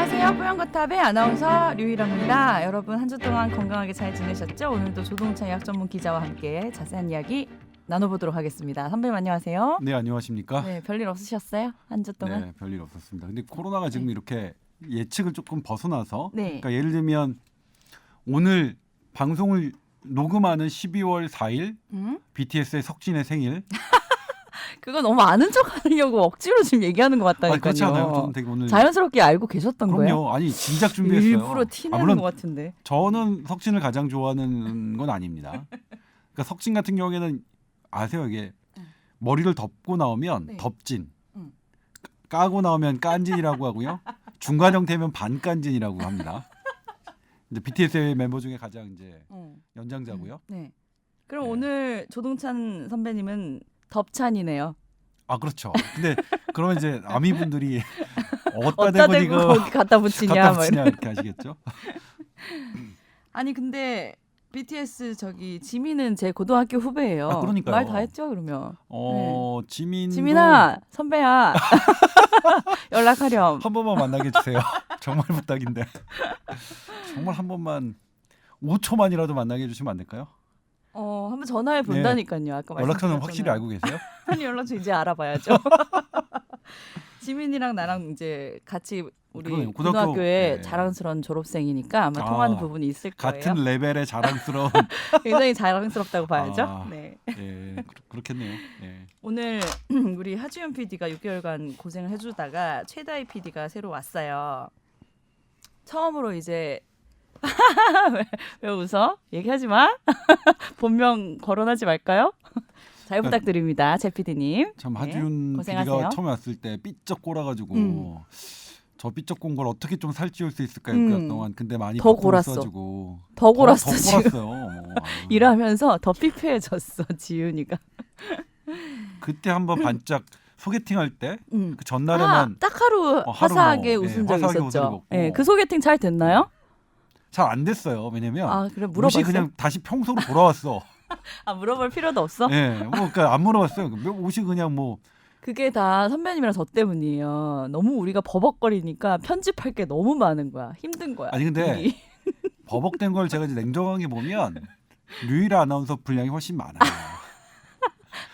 안녕하세요. 뽀얀거탑의 아나운서 류일합니다. 여러분 한 주 동안 건강하게 잘 지내셨죠? 오늘도 조동찬 예약 전문 기자와 함께 자세한 이야기 나눠보도록 하겠습니다. 선배님 안녕하세요. 네, 안녕하십니까? 네, 별일 없으셨어요? 한 주 동안? 네, 별일 없었습니다. 근데 코로나가 지금 이렇게 예측을 조금 벗어나서 네. 그러니까 예를 들면 오늘 방송을 녹음하는 12월 4일 BTS의 석진의 생일. 그거 너무 아는 척하려고 억지로 지금 얘기하는 것 같다니까요. 아니, 그렇지 않아요? 저는 되게 오늘 자연스럽게 알고 계셨던 그럼요. 거예요? 아니 진작 준비했어요. 일부러 티내는 물론 것 같은데. 저는 석진을 가장 좋아하는 건 아닙니다. 그러니까 석진 같은 경우에는 아세요 이게 머리를 덮고 나오면 네. 덮진, 까고 나오면 깐진이라고 하고요. 중간 형태면 반깐진이라고 합니다. 이제 BTS의 멤버 중에 가장 이제 연장자고요. 네. 그럼 네. 오늘 조동찬 선배님은 덥찬이네요. 아 그렇죠. 근데 그러면 이제 아미분들이 어디다 어디다 대고 대고 이거 거기 갖다 붙이냐. 갖다 막 붙이냐 이렇게 하시겠죠. 아니 근데 BTS 저기 지민은 제 고등학교 후배예요. 아, 그러니까요. 말 다 했죠 그러면. 지민도 선배야 연락하렴. 한 번만 만나게 해주세요. 정말 부탁인데 정말 한 번만 5초만이라도 만나게 해주시면 안 될까요? 한번 전화해 본다니까요. 아까 연락처는 말씀드렸잖아요. 확실히 알고 계세요? 아니 연락처 이제 알아봐야죠. 지민이랑 나랑 이제 같이 우리 그러네요. 고등학교에 네. 자랑스러운 졸업생이니까 아마 통하는 부분이 있을 거예요. 같은 레벨의 자랑스러운 굉장히 자랑스럽다고 봐야죠. 아. 네. 예, 그렇겠네요. 예. 오늘 우리 하지연 PD가 6개월간 고생을 해주다가 최다희 PD가 새로 왔어요. 처음으로 이제 왜 웃어? 얘기하지 마. 본명 거론하지 말까요? 잘 부탁드립니다, 제 PD님. 참 하지윤 고생하세요. PD가 처음에 왔을 때 삐쩍 꼬라가지고 저 삐쩍 꼰 걸 어떻게 좀 살찌울 수 있을까요? 6개월 동안. 근데 많이 더 바쁘게 골았어. 써가지고 더 골았어 더 지금. 골았어요. 일하면서 더 피폐해졌어 지윤이가. 그때 한번 반짝 소개팅할 때 그 아, 전날에만 딱 하루 하루 화사하게 뭐, 웃은 예, 적이 화사하게 웃음을 있었죠. 먹고. 예, 그 소개팅 잘 됐나요? 잘 안 됐어요. 왜냐면 아 그래 옷이 물어봤어요. 그냥 다시 평소로 돌아왔어. 아 물어볼 필요도 없어? 예, 뭐 그러니까 안 물어봤어요. 옷이 그냥 뭐 그게 다 선배님이랑 저 때문이에요. 너무 우리가 버벅거리니까 편집할 게 너무 많은 거야. 힘든 거야. 아니 근데 일이. 버벅된 걸 제가 이제 냉정하게 보면 류일아 아나운서 분량이 훨씬 많아요.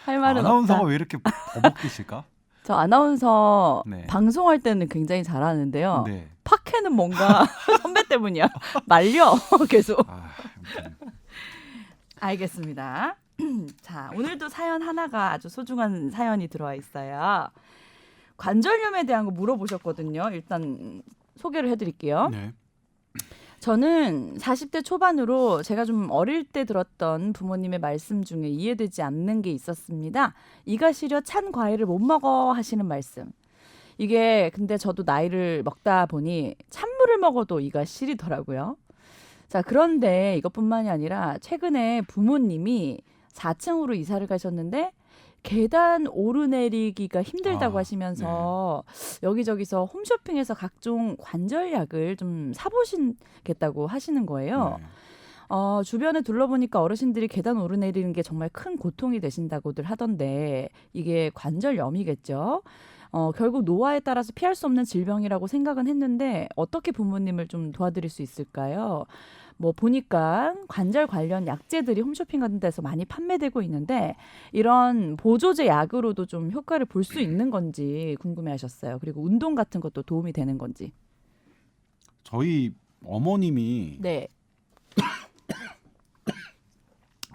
할 말은 아나운서가 없다. 왜 이렇게 버벅대실까? 저 아나운서 네. 방송할 때는 굉장히 잘하는데요. 네. 팟캐는 뭔가 선배 때문이야. 말려 계속. 아무튼. 알겠습니다. 자, 오늘도 사연 하나가 아주 소중한 사연이 들어와 있어요. 관절염에 대한 거 물어보셨거든요. 일단 소개를 해드릴게요. 네. 저는 40대 초반으로 제가 좀 어릴 때 들었던 부모님의 말씀 중에 이해되지 않는 게 있었습니다. 이가 시려 찬 과일을 못 먹어 하시는 말씀. 이게 근데 저도 나이를 먹다 보니 찬물을 먹어도 이가 시리더라고요. 자, 그런데 이것뿐만이 아니라 최근에 부모님이 4층으로 이사를 가셨는데 계단 오르내리기가 힘들다고 하시면서 여기저기서 홈쇼핑에서 각종 관절약을 좀 사보시겠다고 하시는 거예요. 네. 주변에 둘러보니까 어르신들이 계단 오르내리는 게 정말 큰 고통이 되신다고들 하던데 이게 관절염이겠죠. 결국 노화에 따라서 피할 수 없는 질병이라고 생각은 했는데 어떻게 부모님을 좀 도와드릴 수 있을까요? 뭐 보니까 관절 관련 약재들이 홈쇼핑 같은 데서 많이 판매되고 있는데 이런 보조제 약으로도 좀 효과를 볼 수 있는 건지 궁금해하셨어요. 그리고 운동 같은 것도 도움이 되는 건지. 저희 어머님이 네.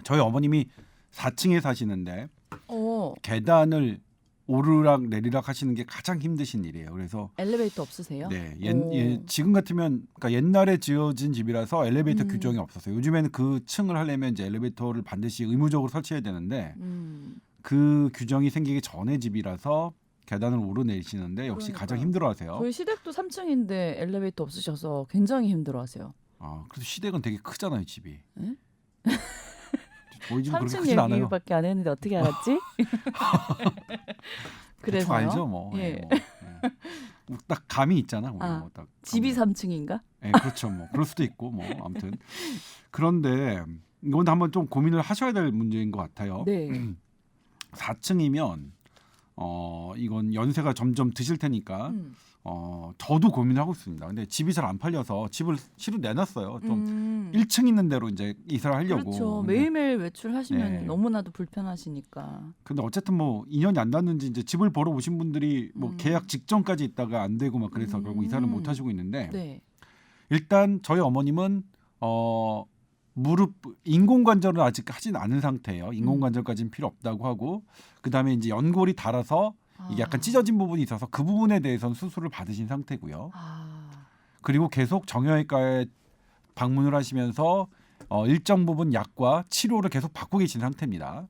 저희 어머님이 4층에 사시는데 어, 계단을 오르락 내리락 하시는 게 가장 힘드신 일이에요. 그래서 엘리베이터 없으세요? 네, 오. 지금 같으면 그러니까 옛날에 지어진 집이라서 엘리베이터 음. 규정이 없었어요. 요즘에는 그 층을 하려면 이제 엘리베이터를 반드시 의무적으로 설치해야 되는데 그 규정이 생기기 전에 집이라서 계단을 오르내리시는데 역시 그러니까요. 가장 힘들어하세요. 저희 시댁도 3층인데 엘리베이터 없으셔서 굉장히 힘들어하세요. 그래도 시댁은 되게 크잖아요, 집이. 응? 저희 집은 그렇게 3층 크진 않아요. 얘기밖에 안 했는데 어떻게 알았지? 대충 그래서요? 알죠, 뭐. 예. 예, 뭐. 딱 감이 있잖아. 우리 뭐 딱 집이 감이. 3층인가? 예, 그렇죠. 뭐 그럴 수도 있고 뭐 아무튼 그런데 이건 한번 좀 고민을 하셔야 될 문제인 것 같아요. 네. 4층이면 이건 연세가 점점 드실 테니까 저도 고민을 하고 있습니다. 근데 집이 잘 안 팔려서 집을 실은 내놨어요. 좀 1층 있는 데로 이제 이사를 하려고. 그렇죠. 근데, 매일매일 외출하시면 네. 너무나도 불편하시니까. 근데 어쨌든 뭐 인연이 안 닿는지 이제 집을 보러 오신 분들이 뭐 계약 직전까지 있다가 안 되고 막 그래서 결국 이사를 못 하시고 있는데 네. 일단 저희 어머님은 무릎 인공관절은 아직 하진 않은 상태예요. 인공관절까지는 필요 없다고 하고 그다음에 이제 연골이 닳아서 이게 약간 찢어진 부분이 있어서 그 부분에 대해서는 수술을 받으신 상태고요. 그리고 계속 정형외과에 방문을 하시면서 일정 부분 약과 치료를 계속 받고 계신 상태입니다.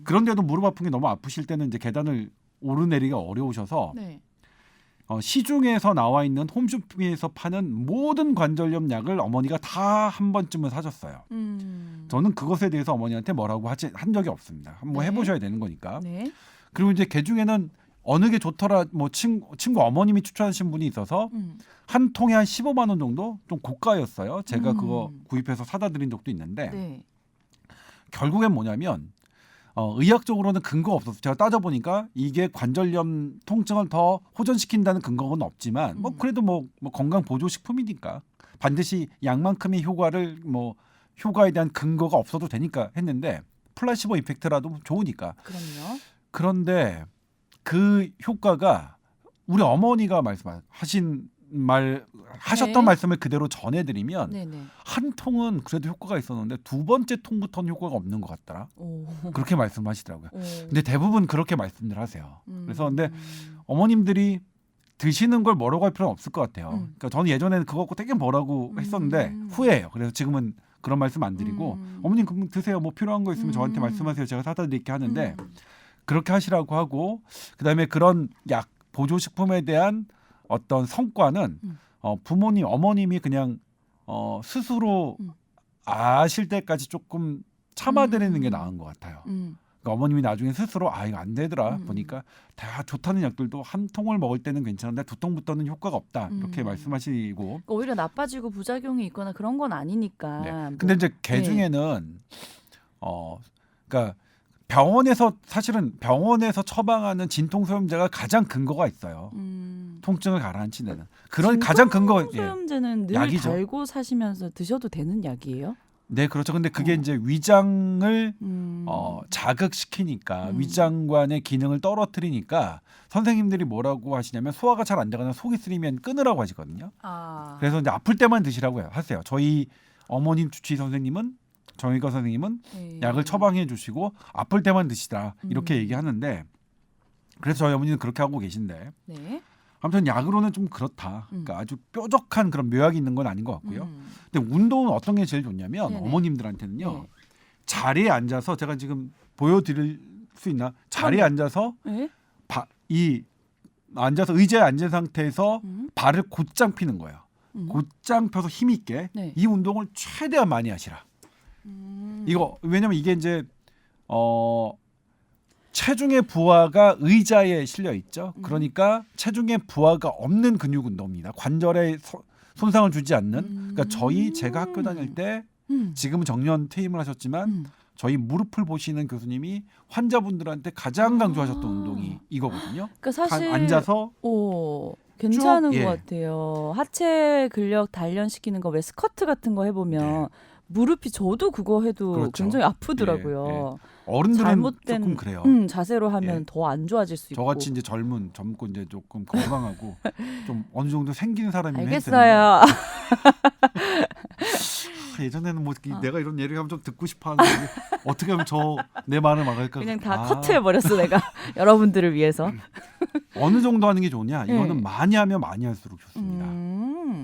그런데도 무릎 아픈 게 너무 아프실 때는 이제 계단을 오르내리기가 어려우셔서 네. 시중에서 나와 있는 홈쇼핑에서 파는 모든 관절염 약을 어머니가 다 한 번쯤은 사셨어요. 저는 그것에 대해서 어머니한테 뭐라고 한 적이 없습니다. 한번 네. 해보셔야 되는 거니까. 네. 그리고 이제 그 중에는 어느 게 좋더라 뭐 친구 어머님이 추천하신 분이 있어서 한 통에 한 15만 원 정도 좀 고가였어요. 제가 그거 구입해서 사다 드린 적도 있는데 네. 결국엔 뭐냐면 의학적으로는 근거가 없어서 제가 따져보니까 이게 관절염 통증을 더 호전시킨다는 근거는 없지만 뭐 그래도 뭐 건강 보조식품이니까 반드시 약만큼의 효과에 대한 근거가 없어도 되니까 했는데 플라시보 이펙트라도 좋으니까. 그럼요. 그런데 그 효과가 우리 어머니가 하셨던 네. 말씀을 그대로 전해드리면 네네. 한 통은 그래도 효과가 있었는데 두 번째 통부터는 효과가 없는 것 같더라. 오. 그렇게 말씀하시더라고요. 오. 근데 대부분 그렇게 말씀들 하세요. 그래서 근데 어머님들이 드시는 걸 뭐라고 할 필요는 없을 것 같아요. 그러니까 저는 예전에는 그거 갖고 되게 뭐라고 했었는데 후회해요. 그래서 지금은 그런 말씀 안 드리고 어머님 그럼 드세요. 뭐 필요한 거 있으면 저한테 말씀하세요. 제가 사다 드릴게 하는데 그렇게 하시라고 하고 그다음에 그런 약 보조식품에 대한 어떤 성과는 부모님 어머님이 그냥 스스로 아실 때까지 조금 참아드리는 게 나은 것 같아요. 그러니까 어머님이 나중에 스스로 이거 안 되더라 보니까 다 좋다는 약들도 한 통을 먹을 때는 괜찮은데 두 통부터는 효과가 없다 이렇게 말씀하시고. 그러니까 오히려 나빠지고 부작용이 있거나 그런 건 아니니까. 네. 뭐. 근데 이제 개 중에는 그러니까 사실은 병원에서 처방하는 진통소염제가 가장 근거가 있어요. 통증을 가라앉히는 그런 가장 근거. 진통소염제는 늘 약이죠. 달고 사시면서 드셔도 되는 약이에요? 네, 그렇죠. 근데 그게 이제 위장을 자극시키니까 위장관의 기능을 떨어뜨리니까 선생님들이 뭐라고 하시냐면 소화가 잘 안 되거나 속이 쓰리면 끊으라고 하시거든요. 그래서 이제 아플 때만 드시라고 하세요. 저희 어머님 주치의 선생님은 정형외과 선생님은 네. 약을 처방해 주시고 아플 때만 드시라 이렇게 얘기하는데 그래서 저희 어머니는 그렇게 하고 계신데 네. 아무튼 약으로는 좀 그렇다. 그러니까 아주 뾰족한 그런 묘약이 있는 건 아닌 것 같고요. 근데 운동은 어떤 게 제일 좋냐면 네네. 어머님들한테는요. 네. 자리에 앉아서 제가 지금 보여드릴 수 있나? 자리에 앉아서 네? 앉아서 의자에 앉은 상태에서 발을 곧장 피는 거예요. 곧장 펴서 힘 있게 네. 이 운동을 최대한 많이 하시라. 이거 왜냐면 이게 이제 체중의 부하가 의자에 실려 있죠. 그러니까 체중의 부하가 없는 근육 운동입니다. 관절에 손상을 주지 않는. 그러니까 제가 학교 다닐 때 지금은 정년 퇴임을 하셨지만 저희 무릎을 보시는 교수님이 환자분들한테 가장 강조하셨던 운동이 이거거든요. 그러니까 사실 앉아서 괜찮은 쭉, 것 같아요. 하체 근력 단련시키는 거 왜 스쿼트 같은 거 해보면 무릎이 저도 그거 해도 그렇죠. 굉장히 아프더라고요. 어른들은 잘못된 조금 그래요. 자세로 하면 더 안 좋아질 수 있고. 저같이 이제 젊고 이제 조금 건강하고 좀 어느 정도 생긴 사람이면 알겠어요. 예전에는 뭐 내가 이런 예를 하면 좀 듣고 싶어 하는데 어떻게 하면 내 말을 막을까? 그냥 다 커트해 버렸어 내가 여러분들을 위해서. 어느 정도 하는 게 좋냐? 이거는 많이 하면 많이 할수록 좋습니다.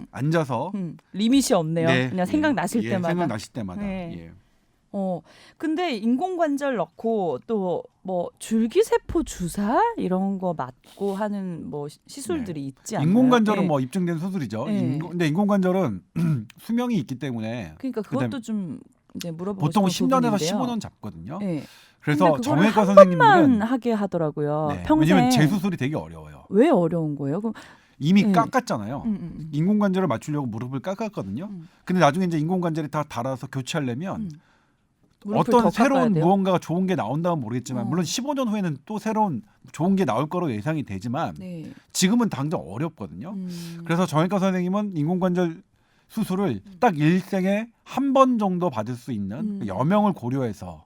앉아서 리밋이 없네요. 네, 그냥 생각나실 때마다. 생각나실 때마다. 네. 예. 근데 인공관절 넣고 또 뭐 줄기세포 주사 이런 거 맞고 하는 뭐 시술들이 있지 않나요? 인공관절은 네. 뭐 입증된 수술이죠. 네. 근데 인공관절은 수명이 있기 때문에 그러니까 그것도 좀 이제 물어보고 보통 싶은 10년에서 부분인데요. 15년 잡거든요. 네. 그래서 근데 정형외과 한 선생님들은 번만 하게 하더라고요. 네, 평생. 왜냐면 재수술이 되게 어려워요. 왜 어려운 거예요? 그럼 이미 네. 깎았잖아요. 인공관절을 맞추려고 무릎을 깎았거든요. 근데 나중에 이제 인공관절이 다 닳아서 교체하려면 무릎을 어떤 더 새로운 깎아야 돼요? 무언가가 좋은 게 나온다면 모르겠지만 어. 물론 15년 후에는 또 새로운 좋은 게 나올 거로 예상이 되지만 네. 지금은 당장 어렵거든요. 음. 그래서 정형외과 선생님은 인공관절 수술을 딱 일생에 한 번 정도 받을 수 있는 그 여명을 고려해서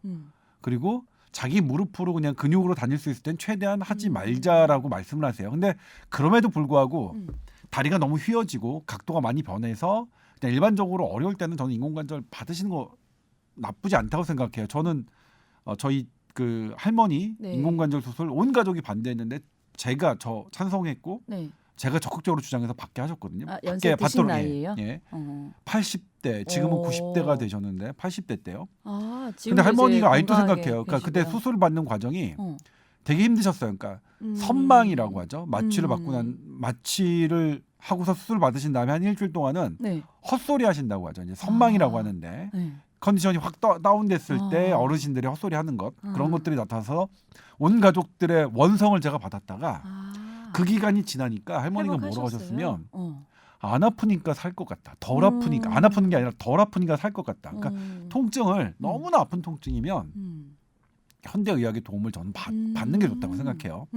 그리고 자기 무릎으로 그냥 근육으로 다닐 수 있을 땐 최대한 하지 말자라고 말씀을 하세요. 근데 그럼에도 불구하고 다리가 너무 휘어지고 각도가 많이 변해서 그냥 일반적으로 어려울 때는 저는 인공관절 받으시는 거 나쁘지 않다고 생각해요. 저는 저희 그 할머니 네. 인공관절 수술 온 가족이 반대했는데 제가 찬성했고 네. 제가 적극적으로 주장해서 받게 하셨거든요. 아, 연세 드신 나이예요? 예. 어. 80대 지금은 오. 90대가 되셨는데 80대 때요. 아, 지금 근데 할머니가 아직도 건강하게 생각해요. 그러니까 그때 계시고요. 수술 받는 과정이 어. 되게 힘드셨어요. 그러니까 선망이라고 하죠. 마취를 받고 난 마취를 하고서 수술 받으신 다음에 한 일주일 동안은 네. 헛소리 하신다고 하죠. 이제 선망이라고 아. 하는데 네. 컨디션이 확 다운됐을 때 아. 어르신들이 헛소리 하는 것 그런 아. 것들이 나타나서 온 가족들의 원성을 제가 받았다가 아. 그 기간이 지나니까 할머니가 뭐라고 회복하셨어요? 하셨으면 어. 안 아프니까 살 것 같다. 덜 아프니까 안 아프는 게 아니라 덜 아프니까 살 것 같다. 그러니까 통증을 너무나 아픈 통증이면 현대의학의 도움을 저는 받는 게 좋다고 생각해요.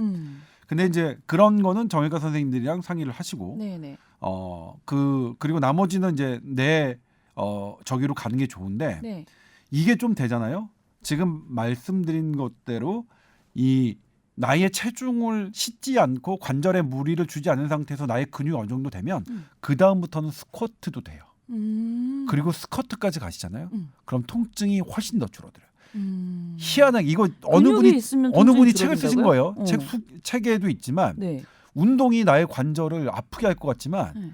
근데 이제 그런 거는 정형외과 선생님들이랑 상의를 하시고 네네. 그리고 나머지는 이제 내 저기로 가는 게 좋은데 네. 이게 좀 되잖아요. 지금 말씀드린 것대로 이 나의 체중을 싣지 않고 관절에 무리를 주지 않은 상태에서 나의 근육이 어느 정도 되면 그 다음부터는 스쿼트도 돼요. 그리고 스쿼트까지 가시잖아요. 그럼 통증이 훨씬 더 줄어들어요. 희한하게 이거 어느 근육이 있으면 분이 통증이 책을 쓰신 줄어든다고요? 거예요. 책에도 있지만 네. 운동이 나의 관절을 아프게 할 것 같지만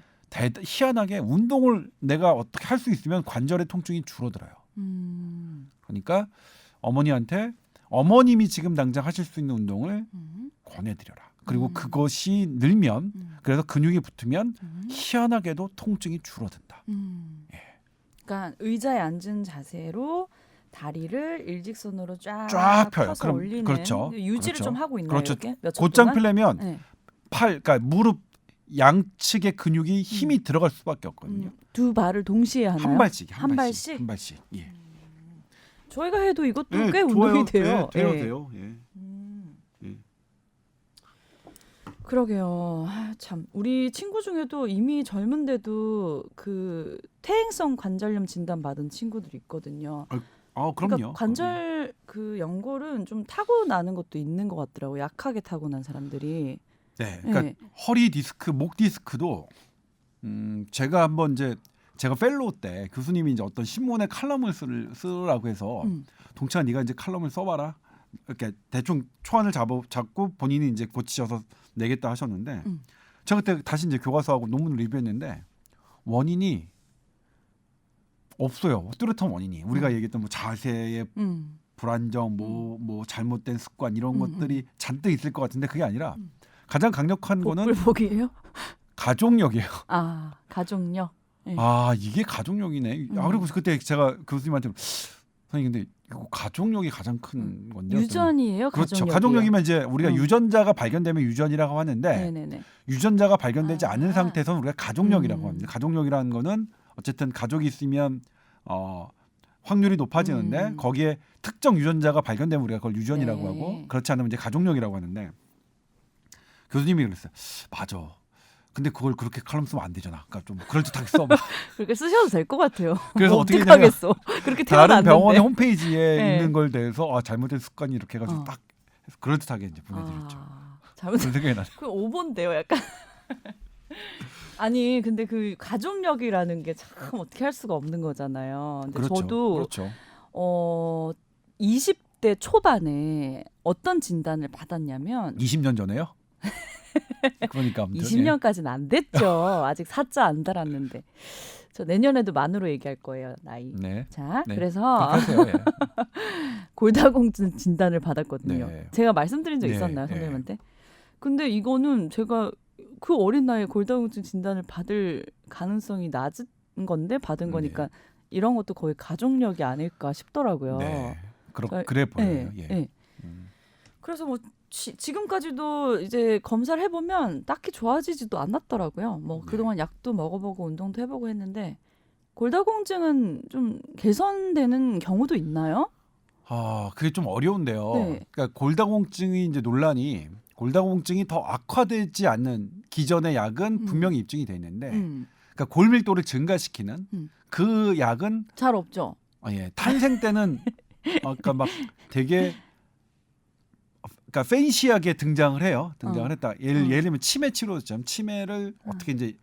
희한하게 운동을 내가 어떻게 할 수 있으면 관절의 통증이 줄어들어요. 그러니까 어머님이 지금 당장 하실 수 있는 운동을 권해드려라. 그리고 그것이 늘면 그래서 근육이 붙으면 희한하게도 통증이 줄어든다. 예. 그러니까 의자에 앉은 자세로 다리를 일직선으로 쫙 펴요. 펴서 그럼 올리는 그렇죠. 유지를 그렇죠. 좀 하고 있나요? 그렇죠. 이렇게 몇 초 곧장 동안? 펴려면 네. 그러니까 무릎 양측의 근육이 힘이 들어갈 수밖에 없거든요. 두 발을 동시에 하나요? 한 발씩. 예. 저희가 해도 이것도 예, 꽤 좋아요. 운동이 돼요. 예, 예. 돼요. 예. 그러게요. 아, 참 우리 친구 중에도 이미 젊은데도 그 퇴행성 관절염 진단 받은 친구들이 있거든요. 그럼요. 그러니까 관절 그 연골은 좀 타고나는 것도 있는 것 같더라고요. 약하게 타고난 사람들이. 네, 그러니까 네. 허리 디스크, 목 디스크도 제가 한번 제가 펠로우 때 교수님이 이제 어떤 신문에 칼럼을 쓰라고 해서 동창아 네가 이제 칼럼을 써봐라. 이렇게 대충 초안을 잡고 본인이 이제 고치셔서 내겠다 하셨는데 제가 그때 다시 이제 교과서하고 논문을 리뷰했는데 원인이 없어요. 뚜렷한 원인이. 우리가 얘기했던 뭐 자세의 불안정, 뭐 잘못된 습관 이런 것들이 잔뜩 있을 것 같은데 그게 아니라 가장 강력한 거는 복불복이에요? 가족력이에요. 아, 가족력. 네. 아, 이게 가족력이네. 그리고 그때 제가 교수님한테 선생님 근데 이거 가족력이 가장 큰 건데 유전이에요? 그렇죠. 가족력이요? 가족력이면 이제 우리가 유전자가 발견되면 유전이라고 하는데 네네네. 유전자가 발견되지 않은 아. 상태에서는 우리가 가족력이라고 합니다. 가족력이라는 거는 어쨌든 가족이 있으면 확률이 높아지는데 거기에 특정 유전자가 발견되면 우리가 그걸 유전이라고 네. 하고 그렇지 않으면 이제 가족력이라고 하는데 교수님이 그랬어요. 맞아. 근데 그걸 그렇게 칼럼 쓰면 안 되잖아. 그러니까 좀 그럴듯하게 써봐. 그렇게 쓰셔도 될 것 같아요. 그래서 뭐 어떻게 하겠어. 그렇게 다른 태어났는데. 병원의 홈페이지에 네. 있는 걸 대해서 잘못된 습관이 이렇게 해가지고 딱 해서 그럴듯하게 이제 보내드렸죠. 잘못. 그런 생각이 나요. 그 오본데요, 약간. 아니, 근데 그 가족력이라는 게 참 어떻게 할 수가 없는 거잖아요. 근데 그렇죠. 저도 그렇죠. 20대 초반에 어떤 진단을 받았냐면 20년 전에요? 그러니까 아무튼 20년까지는 안 됐죠. 아직 사자 안 달았는데. 저 내년에도 만으로 얘기할 거예요, 나이. 네. 자, 네. 그래서 하세요. 예. 골다공증 진단을 받았거든요. 네. 제가 말씀드린 적 네, 있었나요, 네. 선생님한테? 근데 이거는 제가 그 어린 나이에 골다공증 진단을 받을 가능성이 낮은 건데 받은 거니까 이런 것도 거의 가족력이 아닐까 싶더라고요. 네. 저- 그래 보여요. 네, 예. 네. 그래서 뭐 지금까지도 이제 검사를 해보면 딱히 좋아지지도 않았더라고요. 뭐 그동안 약도 먹어보고 운동도 해보고 했는데 골다공증은 좀 개선되는 경우도 있나요? 그게 좀 어려운데요. 네. 그러니까 골다공증이 이제 논란이 골다공증이 더 악화되지 않는 기존의 약은 분명히 입증이 돼 있는데, 그러니까 골밀도를 증가시키는 그 약은 잘 없죠. 탄생 때는 그러니까 막 되게 그러니까 팬시하게 등장을 해요. 등장을 했다. 예를 들면 치매 치료점, 치매를 어떻게 이제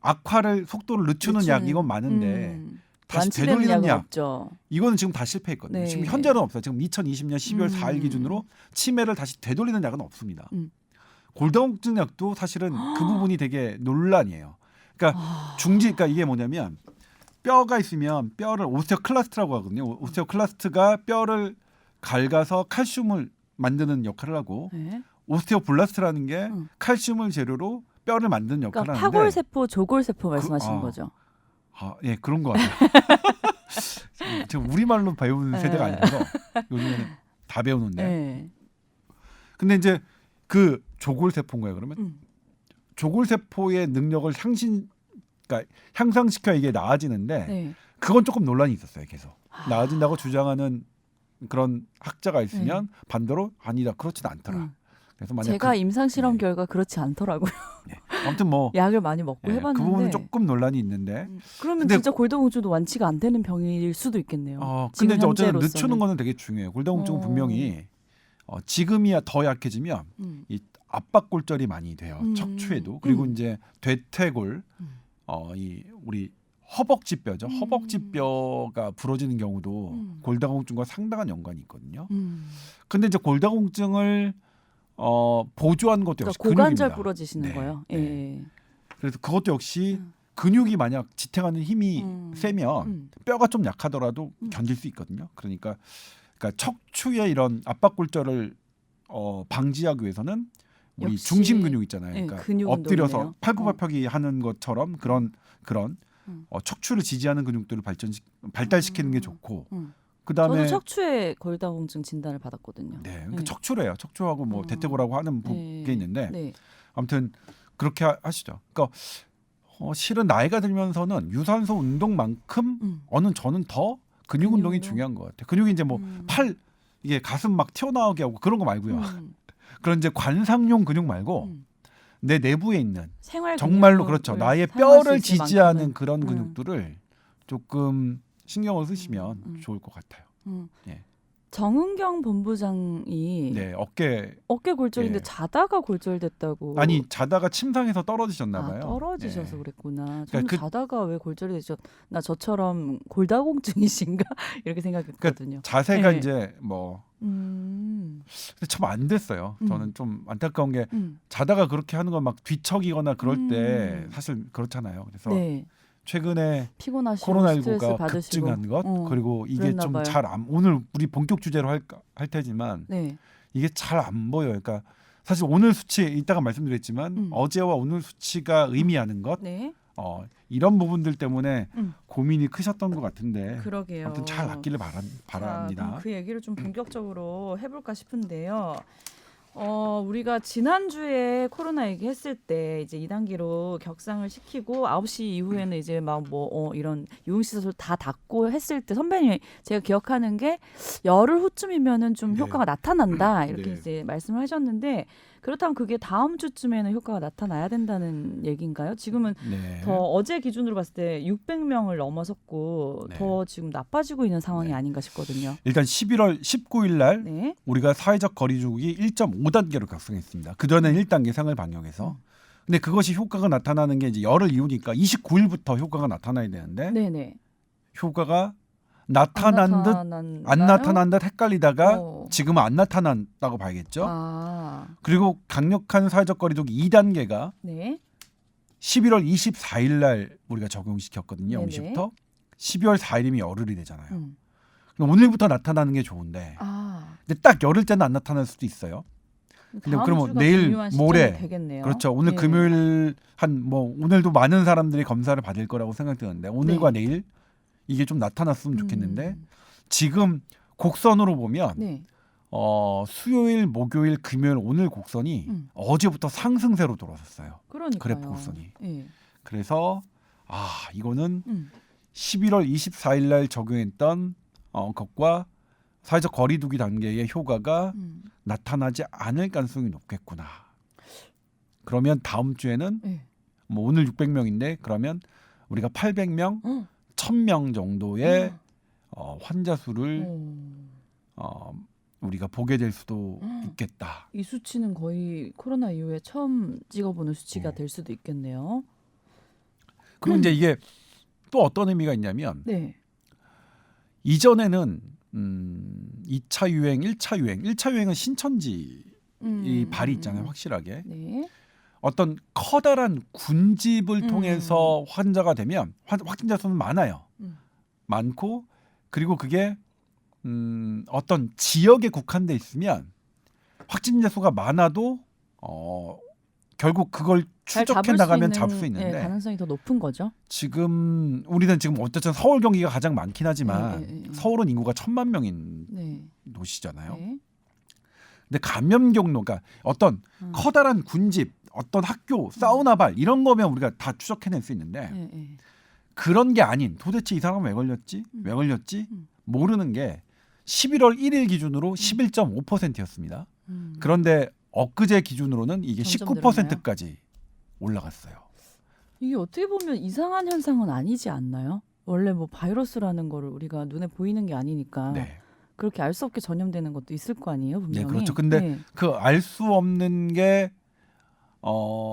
악화를 속도를 늦추는 약 이건 많은데 다시 완치되는 되돌리는 약은 약 없죠. 이거는 지금 다 실패했거든요. 네. 지금 현재는 없어요. 지금 2020년 12월 4일 기준으로 치매를 다시 되돌리는 약은 없습니다. 골다공증 약도 사실은 그 부분이 되게 논란이에요. 그러니까 그러니까 이게 뭐냐면 뼈가 있으면 뼈를 오스테오클라스트라고 하거든요. 오스테오클라스트가 뼈를 갉아서 칼슘을 만드는 역할을 하고 네. 오스테오블라스트라는 게 칼슘을 재료로 뼈를 만드는 역할을 그러니까 하는데 파골세포, 조골세포 말씀하시는 거죠. 예, 그런 것 같아요. 제가 우리말로 배우는 세대가 아니라서 요즘에는 다 배우는데. 네. 근데 이제 그 조골세포인 거예요. 그러면 조골세포의 능력을 그러니까 향상시켜야 이게 나아지는데 네. 그건 조금 논란이 있었어요. 계속 나아진다고 주장하는 그런 학자가 있으면 반대로 아니다, 그렇지는 않더라. 그래서 만약 제가 임상 실험 결과 그렇지 않더라고요. 아무튼 뭐 약을 많이 먹고 해봤는데 그 부분은 조금 논란이 있는데. 그러면 근데 진짜 골다공증도 완치가 안 되는 병일 수도 있겠네요. 근데 이제 어쨌든 현재로서는. 늦추는 거는 되게 중요해요. 골다공증은 분명히 지금이야 더 약해지면 이 압박골절이 많이 돼요. 척추에도. 그리고 이제 대퇴골, 이 우리 허벅지뼈죠. 허벅지뼈가 부러지는 경우도 골다공증과 상당한 연관이 있거든요. 근데 이제 골다공증을 보조한 것도 역시 그러니까 고관절 근육입니다. 부러지시는 거예요. 네. 예. 그래서 그것도 역시 근육이 만약 지탱하는 힘이 세면 뼈가 좀 약하더라도 견딜 수 있거든요. 그러니까 척추의 이런 압박골절을 방지하기 위해서는 우리 역시, 중심 근육 있잖아요. 예, 그러니까 근육 엎드려서 운동이네요. 팔굽혀펴기 하는 것처럼 그런 척추를 지지하는 근육들을 발달시키는 게 좋고, 그다음에 저도 척추에 골다공증 진단을 받았거든요. 네, 그러니까 척추래요. 척추하고 뭐 대퇴골하고 하는 게 있는데 네. 아무튼 그렇게 하시죠. 그러니까 실은 나이가 들면서는 유산소 운동만큼 저는 더 근육 운동이 중요한 것 같아요. 근육이 이제 뭐 팔 이게 가슴 막 튀어나오게 하고 그런 거 말고요. 그런 이제 관상용 근육 말고 내 내부에 있는 생활 정말로 그렇죠. 나의 뼈를 지지하는 만큼은. 그런 근육들을 조금 신경을 쓰시면 좋을 것 같아요. 예. 정은경 본부장이 네, 어깨 골절인데 자다가 골절됐다고. 아니 자다가 침상에서 떨어지셨나 봐요. 떨어지셔서 예. 그랬구나. 저는 그러니까 자다가 왜 골절이 되셨나, 저처럼 골다공증이신가 이렇게 생각했거든요. 자세가 네. 이제 뭐 참 안 됐어요. 저는 좀 안타까운 게 자다가 그렇게 하는 건 막 뒤척이거나 그럴 때 사실 그렇잖아요. 그래서 네. 최근에 피곤하시고 스트레스 코로나19가 받으시고. 급증한 것 그리고 이게 그랬나 좀 봐요. 잘 오늘 우리 본격 주제로 할 테지만 네. 이게 잘 안 보여요. 그러니까 사실 오늘 수치 이따가 말씀드렸지만 어제와 오늘 수치가 의미하는 것 네. 이런 부분들 때문에 고민이 크셨던 것 같은데 그러게요. 아무튼 잘 낫기를 바랍니다. 그럼 그 얘기를 좀 본격적으로 해볼까 싶은데요. 우리가 지난주에 코로나 얘기했을 때 이제 2단계로 격상을 시키고 9시 이후에는 이제 막 이런 유흥시설 다 닫고 했을 때 선배님 제가 기억하는 게 열흘 후쯤이면은 좀 효과가 나타난다 이렇게 이제 말씀을 하셨는데, 그렇다면 그게 다음 주쯤에는 효과가 나타나야 된다는 얘기인가요? 지금은 더 어제 기준으로 봤을 때 600명을 넘어섰고 더 지금 나빠지고 있는 상황이 아닌가 싶거든요. 일단 11월 19일 날 우리가 사회적 거리두기 1.5단계로 격상했습니다. 그전에는 1단계 생활 방역에서. 근데 그것이 효과가 나타나는 게 이제 열흘 이후니까 29일부터 효과가 나타나야 되는데 효과가 나타난 듯 안 나타난 듯 헷갈리다가 지금은 안 나타난다고 봐야겠죠. 그리고 강력한 사회적 거리두기 2단계가 11월 24일 날 우리가 적용시켰거든요. 0시부터 12월 4일이면 열흘이 되잖아요. 그럼 오늘부터 나타나는 게 좋은데 근데 딱 열흘째는 안 나타날 수도 있어요. 근데 그러면 내일 모레 되겠네요. 그렇죠. 오늘 금요일 오늘도 많은 사람들이 검사를 받을 거라고 생각되는데 오늘과 내일 이게 좀 나타났으면 좋겠는데 지금 곡선으로 보면 수요일, 목요일, 금요일, 오늘 곡선이 어제부터 상승세로 돌아섰어요. 그러니까요. 그래프 곡선이. 그래서 이거는 11월 24일 날 적용했던 것과 사회적 거리두기 단계의 효과가 나타나지 않을 가능성이 높겠구나. 그러면 다음 주에는 네. 뭐 오늘 600명인데 그러면 우리가 800명, 1000명 정도의 환자 수를 우리가 보게 될 수도 있겠다. 이 수치는 거의 코로나 이후에 처음 찍어보는 수치가 될 수도 있겠네요. 그리고 이제 이게 또 어떤 의미가 있냐면 네. 이전에는 2차 유행, 1차 유행, 1차 유행은 신천지 이 발이 있잖아요, 확실하게. 네. 어떤 커다란 군집을 통해서 환자가 되면 확진자 수는 많아요. 많고 그리고 그게 어떤 지역에 국한돼 있으면 확진자 수가 많아도 결국 그걸 추적해 나가면 잡을 수 있는데 가능성이 더 높은 거죠. 지금 우리는 지금 어쨌든 서울 경기가 가장 많긴 하지만 서울은 인구가 1000만 명인 도시잖아요. 네. 근데 감염 경로, 그러니까 어떤 커다란 군집, 어떤 학교, 사우나발 이런 거면 우리가 다 추적해낼 수 있는데 그런 게 아닌 도대체 이 사람은 왜 걸렸지? 왜 걸렸지? 모르는 게 11월 1일 기준으로 11.5%였습니다. 그런데 엊그제 기준으로는 이게 점점 19%까지 올라갔어요. 이게 어떻게 보면 이상한 현상은 아니지 않나요? 원래 뭐 바이러스라는 거를 우리가 눈에 보이는 게 아니니까 네. 그렇게 알 수 없게 전염되는 것도 있을 거 아니에요, 분명히. 네, 그렇죠. 근데 그 알 수 없는 게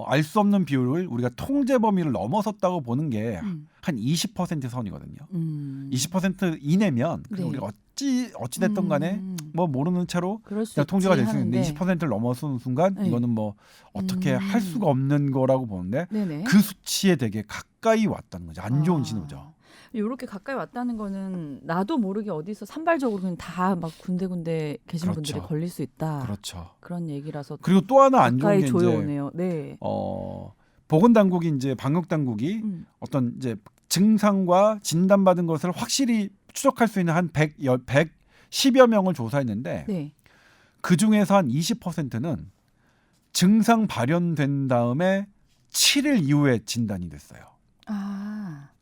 알 수 없는 비율을 우리가 통제 범위를 넘어섰다고 보는 게 한 20% 선이거든요. 20% 이내면 네. 우리가 어찌 됐던 간에 뭐 모르는 채로 그럴 수 그냥 통제가 될 수 있지 있는데 하는데. 20%를 넘어선 순간 네. 이거는 뭐 어떻게 할 수가 없는 거라고 보는데 네네. 그 수치에 되게 가까이 왔다는 거죠. 안 좋은 신호죠. 이렇게 가까이 왔다는 거는 나도 모르게 어디서 산발적으로 그냥 다 막 군데군데 계신 그렇죠. 분들이 걸릴 수 있다. 그렇죠. 그런 얘기라서 그리고 또 하나 안 좋은 가까이 게 이제 조여오네요. 네. 보건당국이 이제 방역당국이 어떤 이제 증상과 진단받은 것을 확실히 추적할 수 있는 한 110여 명을 조사했는데 네. 그 중에서 한 20%는 증상 발현된 다음에 7일 이후에 진단이 됐어요.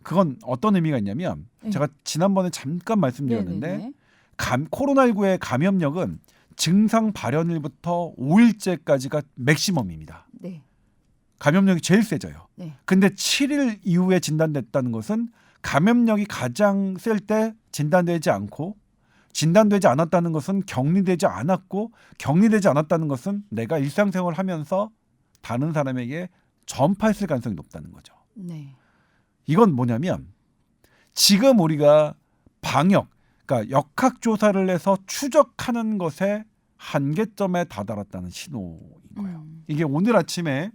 그건 어떤 의미가 있냐면 네. 제가 지난번에 잠깐 말씀드렸는데 네네네. 코로나19의 감염력은 증상 발현일부터 5일째까지가 맥시멈입니다. 네. 감염력이 제일 세져요. 네. 근데 7일 이후에 진단됐다는 것은 감염력이 가장 셀 때 진단되지 않고 진단되지 않았다는 것은 격리되지 않았고 격리되지 않았다는 것은 내가 일상생활을 하면서 다른 사람에게 전파했을 가능성이 높다는 거죠. 네. 이건 뭐냐면 지금 우리가 방역, 그러니까 역학조사를 해서 추적하는 것에 한계점에 다다랐다는 신호인 거예요. 이게 오늘 아침에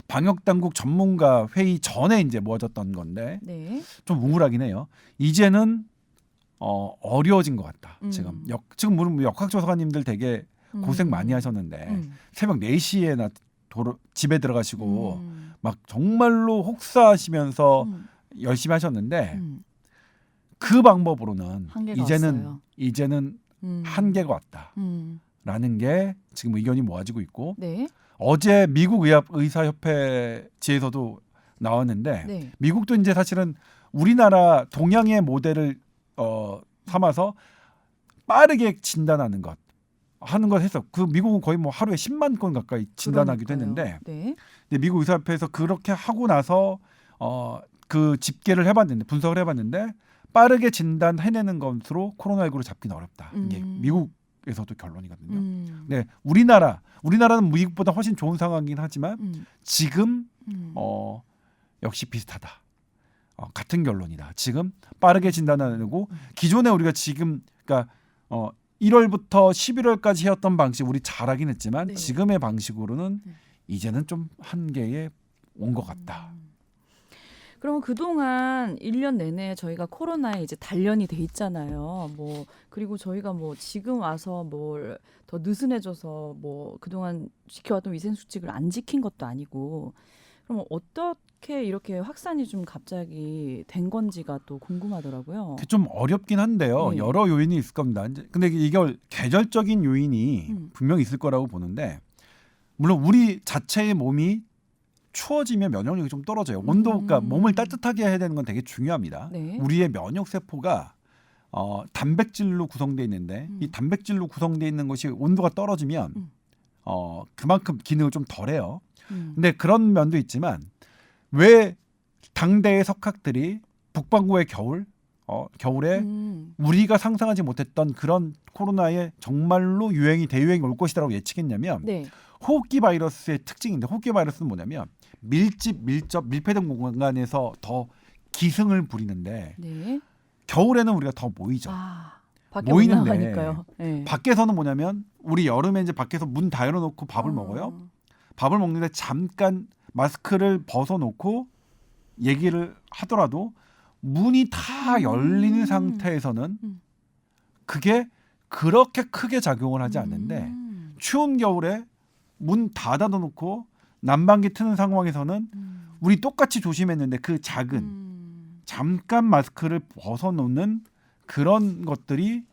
방역당국 전문가 회의 전에 이제 모아졌던 건데 네. 좀 우울하긴 해요. 이제는 어려워진 것 같다. 지금 물론 역학조사관님들 되게 고생 많이 하셨는데 새벽 4시에나 집에 들어가시고 막 정말로 혹사하시면서 열심히 하셨는데 그 방법으로는 이제는 한계가 왔다라는 게 지금 의견이 모아지고 있고 네. 어제 미국 의사협회 지에서도 나왔는데 네. 미국도 이제 사실은 우리나라 동양의 모델을 삼아서 빠르게 진단하는 것 하는 걸 했어. 그 미국은 거의 뭐 하루에 10만 건 가까이 진단하기도 했는데 네. 근데 미국 의사협회에서 그렇게 하고 나서 그 집계를 해봤는데 분석을 해봤는데 빠르게 진단해내는 것으로 코로나19를 잡기는 어렵다. 이게 미국에서도 결론이거든요. 네, 우리나라는 미국보다 훨씬 좋은 상황이긴 하지만 지금 역시 비슷하다. 같은 결론이다. 지금 빠르게 진단해내고 기존에 우리가 지금 그러니까 1월부터 11월까지 해왔던 방식 우리 잘하긴 했지만 네. 지금의 방식으로는 이제는 좀 한계에 온 것 같다. 그러면 그동안 1년 내내 저희가 코로나에 이제 단련이 돼 있잖아요. 뭐 그리고 저희가 뭐 지금 와서 뭘 더 느슨해져서 뭐 그동안 지켜왔던 위생 수칙을 안 지킨 것도 아니고 그럼 어떻게 이렇게 확산이 좀 갑자기 된 건지가 또 궁금하더라고요. 그게 좀 어렵긴 한데요. 네. 여러 요인이 있을 겁니다. 근데 이걸 계절적인 요인이 분명히 있을 거라고 보는데 물론 우리 자체의 몸이 추워지면 면역력이 좀 떨어져요. 온도가 몸을 따뜻하게 해야 되는 건 되게 중요합니다. 네. 우리의 면역 세포가 단백질로 구성되어 있는데 이 단백질로 구성되어 있는 것이 온도가 떨어지면 그만큼 기능을 좀 덜해요. 근데 그런 면도 있지만 왜 당대의 석학들이 북반구의 겨울에 우리가 상상하지 못했던 그런 코로나의 정말로 대유행이 올 것이라고 예측했냐면 네. 호흡기 바이러스의 특징인데 호흡기 바이러스는 뭐냐면 밀폐된 공간에서 더 기승을 부리는데 네. 겨울에는 우리가 더 모이죠. 밖에 모이는데 못 나가니까요. 네. 밖에서는 뭐냐면 우리 여름에 이제 밖에서 문 다 열어놓고 밥을 먹어요. 밥을 먹는데 잠깐 마스크를 벗어놓고 얘기를 하더라도 문이 다 열린 상태에서는 그게 그렇게 크게 작용을 하지 않는데 추운 겨울에 문 다 닫아놓고 난방기 트는 상황에서는 우리 똑같이 조심했는데 그 작은 잠깐 마스크를 벗어놓는 그런 것들이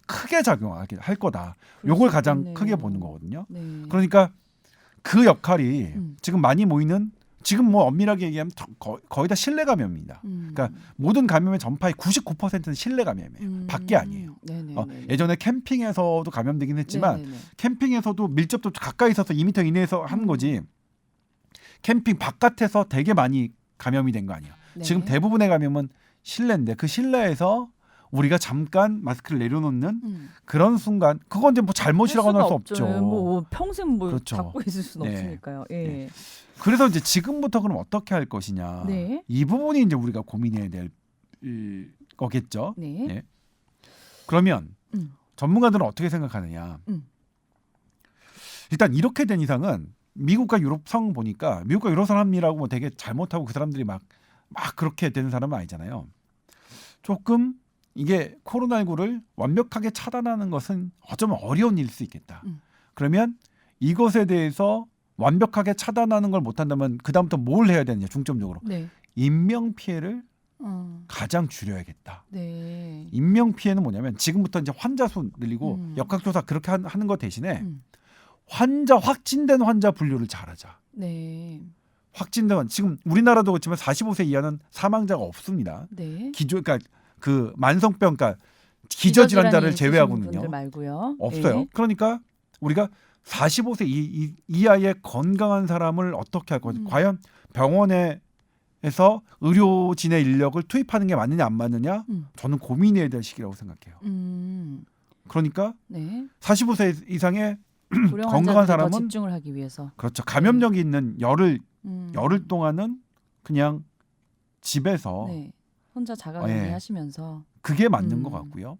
크게 작용하게 할 거다. 요걸 가장 있겠네요. 크게 보는 거거든요. 네. 그러니까 그 역할이 지금 많이 모이는 지금 뭐 엄밀하게 얘기하면 거의 다 실내 감염입니다. 그러니까 모든 감염의 전파의 99%는 실내 감염이에요. 밖에 아니에요. 예전에 캠핑에서도 감염되긴 했지만 캠핑에서도 밀접도 가까이 있어서 2m 이내에서 하는 거지 캠핑 바깥에서 되게 많이 감염이 된 거 아니에요. 네. 지금 대부분의 감염은 실내인데 그 실내에서 우리가 잠깐 마스크를 내려놓는 그런 순간 그건 이제 뭐 잘못이라고 할 수 없죠. 뭐 평생 뭐 그렇죠. 닫고 있을 수는 네. 없으니까요. 예. 네. 그래서 이제 지금부터 그럼 어떻게 할 것이냐. 네. 이 부분이 이제 우리가 고민해야 될 거겠죠. 네. 네. 그러면 전문가들은 어떻게 생각하느냐. 일단 이렇게 된 이상은 미국과 유럽성 보니까 미국과 유럽 사람이라고 뭐 되게 잘못하고 그 사람들이 막 그렇게 되는 사람은 아니잖아요. 조금 이게 코로나19를 완벽하게 차단하는 것은 어쩌면 어려운 일일 수 있겠다. 그러면 이것에 대해서 완벽하게 차단하는 걸 못한다면 그 다음부터 뭘 해야 되느냐 중점적으로 네. 인명 피해를 가장 줄여야겠다. 네. 인명 피해는 뭐냐면 지금부터 이제 환자 수 늘리고 역학조사 그렇게 하는 것 대신에 확진된 환자 분류를 잘하자. 네. 확진된 지금 우리나라도 그렇지만 45세 이하는 사망자가 없습니다. 네. 그러니까 그 만성병, 그러니까 기저질환자를 제외하고는요. 분들 말고요. 없어요. 네. 그러니까 우리가 45세 이하의 건강한 사람을 어떻게 할 거지? 과연 병원에서 의료진의 인력을 투입하는 게 맞느냐 안 맞느냐? 저는 고민해야 될 시기라고 생각해요. 그러니까 네. 45세 이상의 건강한 사람은 더 집중을 하기 위해서. 그렇죠. 감염력이 있는 열흘 동안은 그냥 집에서 네. 혼자 자가격리 하시면서 그게 맞는 것 같고요.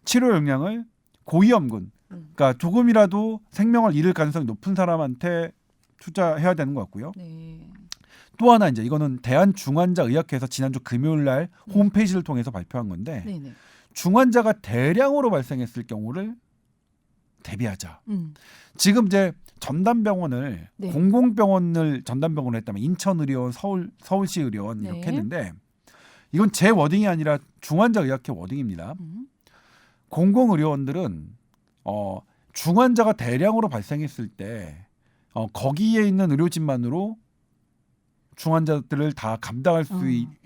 치료 역량을 고위험군, 그러니까 조금이라도 생명을 잃을 가능성이 높은 사람한테 투자해야 되는 것 같고요. 네. 또 하나 이제 이거는 대한중환자의학회에서 지난주 금요일 날 홈페이지를 통해서 발표한 건데 네네. 중환자가 대량으로 발생했을 경우를 대비하자. 지금 이제 전담병원을 네. 공공병원을 전담병원으로 했다면 인천의료원, 서울시 의료원 네. 이렇게 했는데 이건 제 워딩이 아니라 중환자의학회 워딩입니다. 공공의료원들은 중환자가 대량으로 발생했을 때 거기에 있는 의료진만으로 중환자들을 다 감당할 수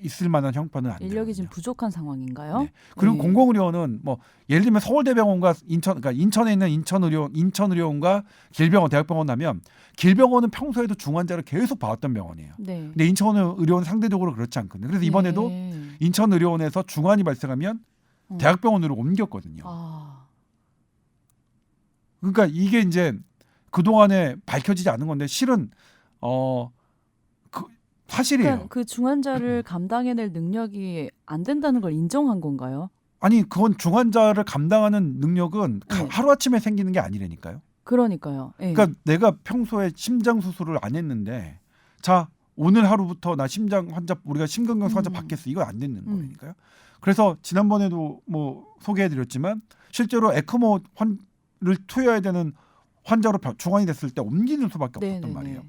있을 만한 형편은 안 돼요. 인력이 지금 부족한 상황인가요? 네. 그리고 네. 공공의료원은 뭐 예를 들면 서울대병원과 그러니까 인천에 있는 인천의료원과 길병원, 대학병원 하면 길병원은 평소에도 중환자를 계속 봐왔던 병원이에요. 네. 근데 인천의료원은 상대적으로 그렇지 않거든요. 그래서 이번에도 인천의료원에서 중환이 발생하면 대학병원으로 옮겼거든요. 그러니까 이게 이제 그동안에 밝혀지지 않은 건데 실은 사실이에요. 그러니까 그 중환자를 감당해낼 능력이 안 된다는 걸 인정한 건가요? 아니 그건 중환자를 감당하는 능력은 네. 하루아침에 생기는 게 아니라니까요. 그러니까요. 네. 그러니까 내가 평소에 심장 수술을 안 했는데 자 오늘 하루부터 나 심장 환자 우리가 심근경색 환자 받겠어. 이건 안 되는 거니까요. 그래서 지난번에도 뭐 소개해드렸지만 실제로 에크모를 투여해야 되는 환자로 중환이 됐을 때 옮기는 수밖에 없었단 말이에요.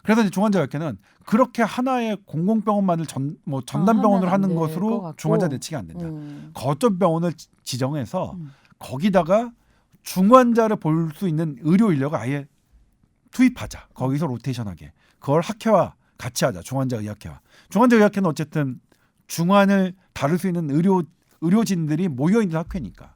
그래서 이제 중환자학회는 그렇게 하나의 공공병원만을 전담병원으로 하는 것으로 중환자 대책이 안 된다. 거점 병원을 지정해서 거기다가 중환자를 볼 수 있는 의료 인력을 아예 투입하자. 거기서 로테이션하게. 그걸 학회와 같이 하자. 중환자의학회와. 중환자의학회는 어쨌든 중환을 다룰 수 있는 의료 의료진들이 모여 있는 학회니까.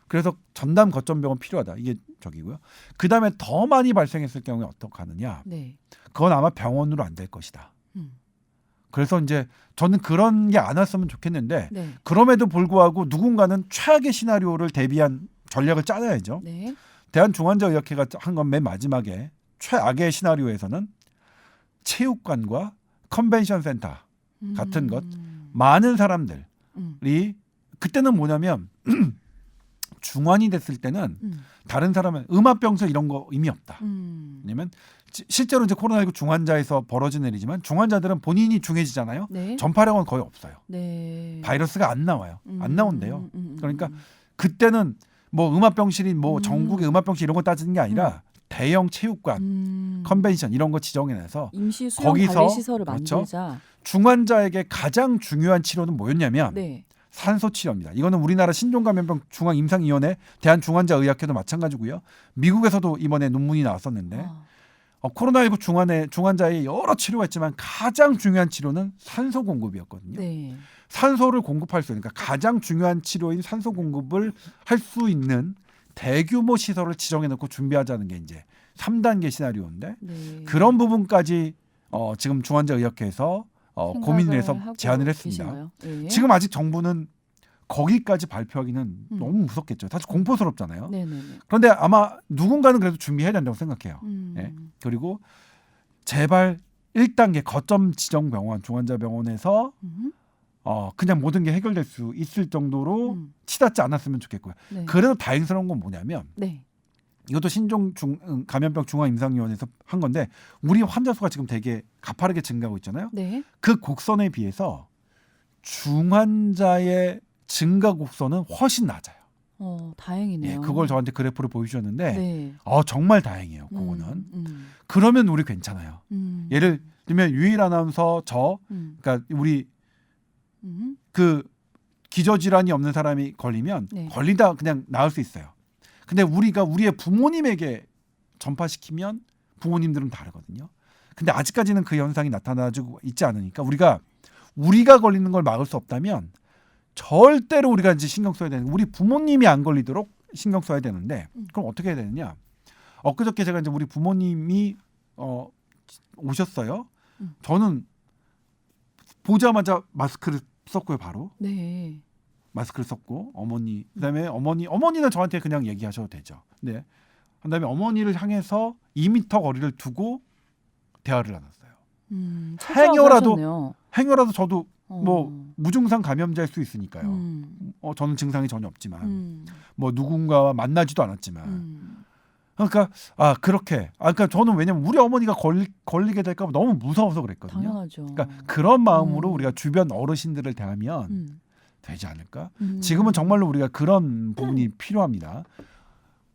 그래서 전담 거점병원 필요하다. 이게 저기고요. 그 다음에 더 많이 발생했을 경우에 어떻게 하느냐? 네. 그건 아마 병원으로 안 될 것이다. 음. 그래서 이제 저는 그런 게 안 왔으면 좋겠는데 네. 그럼에도 불구하고 누군가는 최악의 시나리오를 대비한 전략을 짜야죠. 네. 대한중환자의학회가 한 건 맨 마지막에 최악의 시나리오에서는 체육관과 컨벤션 센터 같은 것 많은 사람들이 그때는 뭐냐면 중환이 됐을 때는 다른 사람은 음압병설 이런 거 의미 없다. 왜냐면 실제로 이제 코로나19 중환자에서 벌어진 일이지만 중환자들은 본인이 중해지잖아요. 네. 전파력은 거의 없어요. 네. 바이러스가 안 나와요. 안 나온대요. 그러니까 그때는 뭐 음압병실이 뭐 전국의 음압병실 이런 거 따지는 게 아니라 대형 체육관, 컨벤션 이런 거 지정해내서 임시 수용 거기서 관리 시설을 그렇죠. 만들자. 중환자에게 가장 중요한 치료는 뭐였냐면 네. 산소 치료입니다. 이거는 우리나라 신종감염병 중앙임상위원회 대한중환자의학회도 마찬가지고요. 미국에서도 이번에 논문이 나왔었는데 코로나19 중환자의 여러 치료가 있지만 가장 중요한 치료는 산소 공급이었거든요. 네. 산소를 공급할 수 있는 그러니까 가장 중요한 치료인 산소 공급을 할 수 있는 대규모 시설을 지정해놓고 준비하자는 게 이제 3단계 시나리오인데 네. 그런 부분까지 지금 중환자의학회에서 고민을 해서 하고 제안을 했습니다. 계시나요? 네. 지금 아직 정부는 거기까지 발표하기는 너무 무섭겠죠. 사실 공포스럽잖아요. 네네네. 그런데 아마 누군가는 그래도 준비해야 된다고 생각해요. 예. 그리고 제발 1단계 거점 지정 병원, 중환자 병원에서 그냥 모든 게 해결될 수 있을 정도로 치닫지 않았으면 좋겠고요. 네. 그래도 다행스러운 건 뭐냐면 네. 이것도 감염병 중앙임상위원회에서 한 건데 우리 환자 수가 지금 되게 가파르게 증가하고 있잖아요. 네. 그 곡선에 비해서 중환자의 증가 곡선은 훨씬 낮아요. 다행이네요. 예, 그걸 저한테 그래프를 보여주셨는데 네. 정말 다행이에요. 그거는. 그러면 우리 괜찮아요. 예를 들면 유일 아나운서 그러니까 우리 그 기저질환이 없는 사람이 걸리면 네. 걸리다 그냥 나을 수 있어요. 근데 우리가 우리의 부모님에게 전파시키면 부모님들은 다르거든요. 근데 아직까지는 그 현상이 나타나지고 있지 않으니까 우리가 걸리는 걸 막을 수 없다면 절대로 우리가 이제 신경 써야 되는 우리 부모님이 안 걸리도록 신경 써야 되는데 그럼 어떻게 해야 되느냐? 엊그저께 제가 이제 우리 부모님이 오셨어요. 저는 보자마자 마스크를 썼고요, 바로. 네. 마스크를 썼고 어머니 그다음에 어머니는 저한테 그냥 얘기하셔도 되죠. 네. 그다음에 어머니를 향해서 2m 거리를 두고 대화를 나눴어요. 행여라도 저도 뭐 무증상 감염자일 수 있으니까요. 저는 증상이 전혀 없지만 뭐 누군가와 만나지도 않았지만 그러니까 그러니까 저는 왜냐면 우리 어머니가 걸리게 될까 봐 너무 무서워서 그랬거든요. 당연하죠. 그러니까 그런 마음으로 우리가 주변 어르신들을 대하면 되지 않을까? 지금은 정말로 우리가 그런 부분이 필요합니다.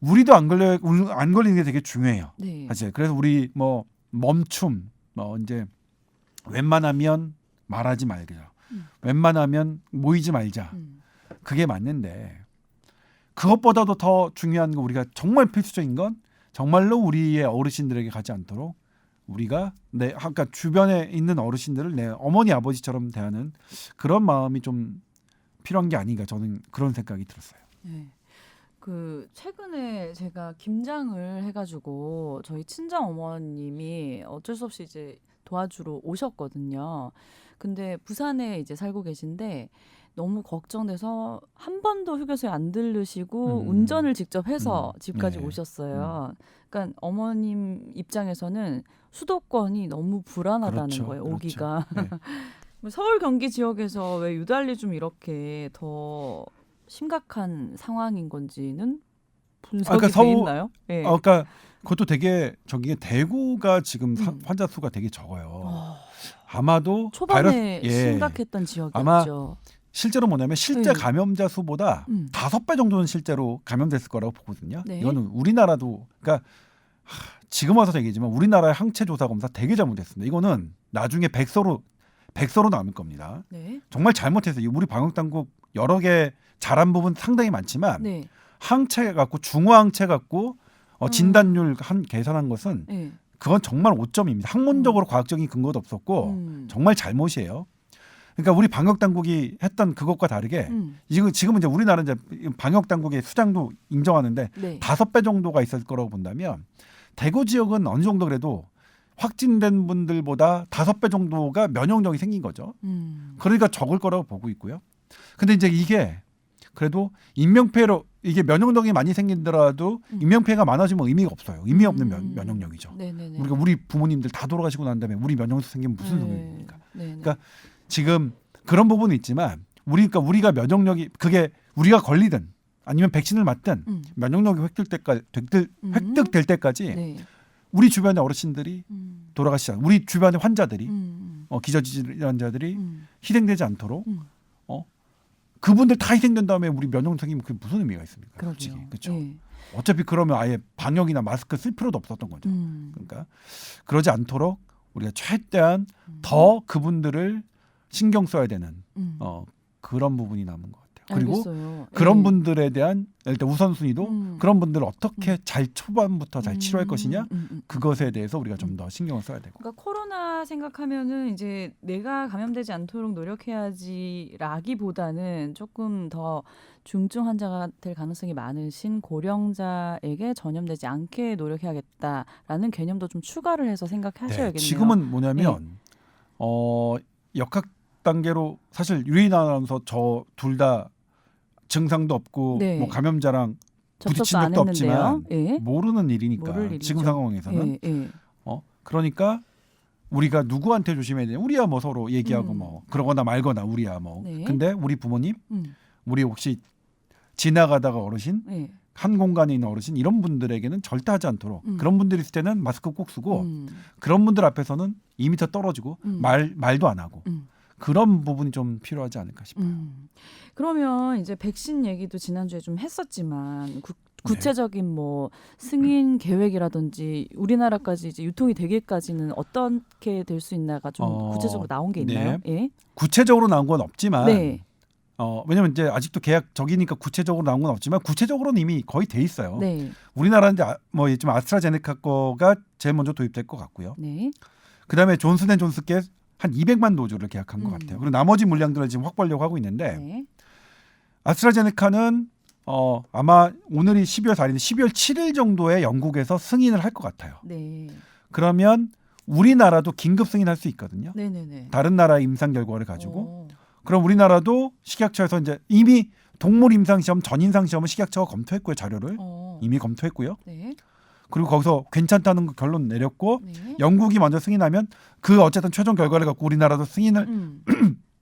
우리도 안 걸리는 게 되게 중요해요. 네. 사실 그래서 우리 뭐 멈춤 이제 웬만하면 말하지 말자. 웬만하면 모이지 말자. 그게 맞는데 그것보다도 더 중요한 건 우리가 정말 필수적인 건 정말로 우리의 어르신들에게 가지 않도록 우리가 그러니까 주변에 있는 어르신들을 내 어머니 아버지처럼 대하는 그런 마음이 좀 필요한 게 아닌가 저는 그런 생각이 들었어요. 네. 최근에 제가 김장을 해가지고 저희 친정 어머님이 어쩔 수 없이 이제 도와주러 오셨거든요. 근데 부산에 이제 살고 계신데 너무 걱정돼서 한 번도 휴게소에 안 들르시고 운전을 직접 해서 집까지 네. 오셨어요. 그러니까 어머님 입장에서는 수도권이 너무 불안하다는 그렇죠. 거예요. 그렇죠. 오기가. 네. 서울 경기 지역에서 왜 유달리 좀 이렇게 더 심각한 상황인 건지는 분석이 돼 있나요? 네. 그러니까 그것도 되게 대구가 지금 환자 수가 되게 적어요. 아마도 초반에 심각했던 지역이었죠. 아마 실제로 뭐냐면 실제 네. 감염자 수보다 5배 정도는 실제로 감염됐을 거라고 보거든요. 네. 이거는 우리나라도 그러니까 지금 와서 얘기지만 우리나라의 항체 조사 검사 되게 잘못했습니다. 이거는 나중에 백서로 남을 겁니다. 네. 정말 잘못했어요. 우리 방역 당국 여러 개 잘한 부분 상당히 많지만 네. 항체 갖고 중화항체 갖고 진단율 계산한 것은 네. 그건 정말 오점입니다. 학문적으로 과학적인 근거도 없었고 정말 잘못이에요. 그러니까 우리 방역 당국이 했던 그것과 다르게 지금은 이제 우리나라 이제 방역 당국의 수장도 인정하는데 네. 5배 정도가 있을 거라고 본다면 대구 지역은 어느 정도 그래도 확진된 분들보다 5배 정도가 면역력이 생긴 거죠. 그러니까 적을 거라고 보고 있고요. 근데 이제 이게 그래도 인명피해로 이게 면역력이 많이 생긴더라도 인명피해가 많아지면 의미가 없어요. 의미 없는 면역력이죠. 네네네. 우리가 우리 부모님들 다 돌아가시고 난 다음에 우리 면역력 생기면 무슨 소용입니까? 그러니까 지금 그런 부분은 있지만 우리가 면역력이 그게 우리가 걸리든 아니면 백신을 맞든 면역력이 획득될 때까지 네. 우리 주변의 어르신들이 돌아가시지 우리 주변의 환자들이 기저질환자들이 희생되지 않도록 그분들 다 희생된 다음에 우리 면역력 생기면 그게 무슨 의미가 있습니까? 솔직히 그렇죠. 네. 어차피 그러면 아예 방역이나 마스크 쓸 필요도 없었던 거죠. 그러니까 그러지 않도록 우리가 최대한 더 그분들을 신경 써야 되는 그런 부분이 남은 것 같아요. 그리고 알겠어요. 그런 예. 분들에 대한 일단 우선순위도 그런 분들을 어떻게 잘 초반부터 잘 치료할 것이냐 그것에 대해서 우리가 좀 더 신경을 써야 되고. 그러니까 코로나 생각하면은 이제 내가 감염되지 않도록 노력해야지라기보다는 조금 더 중증 환자가 될 가능성이 많으신 고령자에게 전염되지 않게 노력해야겠다라는 개념도 좀 추가를 해서 생각하셔야겠네요. 지금은 뭐냐면 역학 단계로 사실 유인 아나운서 저 둘 다 증상도 없고 네. 뭐 감염자랑 부딪힌 접촉도 안 적도 했는데요. 없지만 예? 모르는 일이니까 모를 일이죠. 지금 상황에서는 예. 그러니까 우리가 누구한테 조심해야 되냐 우리야 뭐 서로 얘기하고 뭐 그러거나 말거나 우리야 뭐 네. 근데 우리 부모님 우리 혹시 지나가다가 어르신 예. 한 공간에 있는 어르신 이런 분들에게는 절대 하지 않도록 그런 분들 있을 때는 마스크 꼭 쓰고 그런 분들 앞에서는 2m 떨어지고 말도 안 하고 그런 부분이 좀 필요하지 않을까 싶어요. 그러면 이제 백신 얘기도 지난주에 좀 했었지만 구체적인 뭐 승인 계획이라든지 우리나라까지 이제 유통이 되기까지는 어떻게 될 수 있나가 좀 구체적으로 나온 게 있나요? 예? 구체적으로 나온 건 없지만 네. 왜냐면 이제 아직도 계약 적이니까 구체적으로 나온 건 없지만 구체적으로는 이미 거의 돼 있어요. 네. 우리나라는 이제 뭐 좀 아스트라제네카 거가 제일 먼저 도입될 것 같고요. 네. 그다음에 존슨앤존슨께 한 200만 도주를 계약한 것 같아요. 그리고 나머지 물량들을 지금 확보하려고 하고 있는데 네. 아스트라제네카는 아마 오늘이 12월 4일인데 12월 7일 정도에 영국에서 승인을 할 것 같아요. 네. 그러면 우리나라도 긴급 승인할 수 있거든요. 네네네. 다른 나라 임상 결과를 가지고 그럼 우리나라도 식약처에서 이제 이미 동물 임상 시험, 전임상 시험은 식약처가 검토했고요. 자료를 이미 검토했고요. 네. 그리고 거기서 괜찮다는 거 결론 내렸고 네. 영국이 먼저 승인하면 그 어쨌든 최종 결과를 갖고 우리나라도 승인을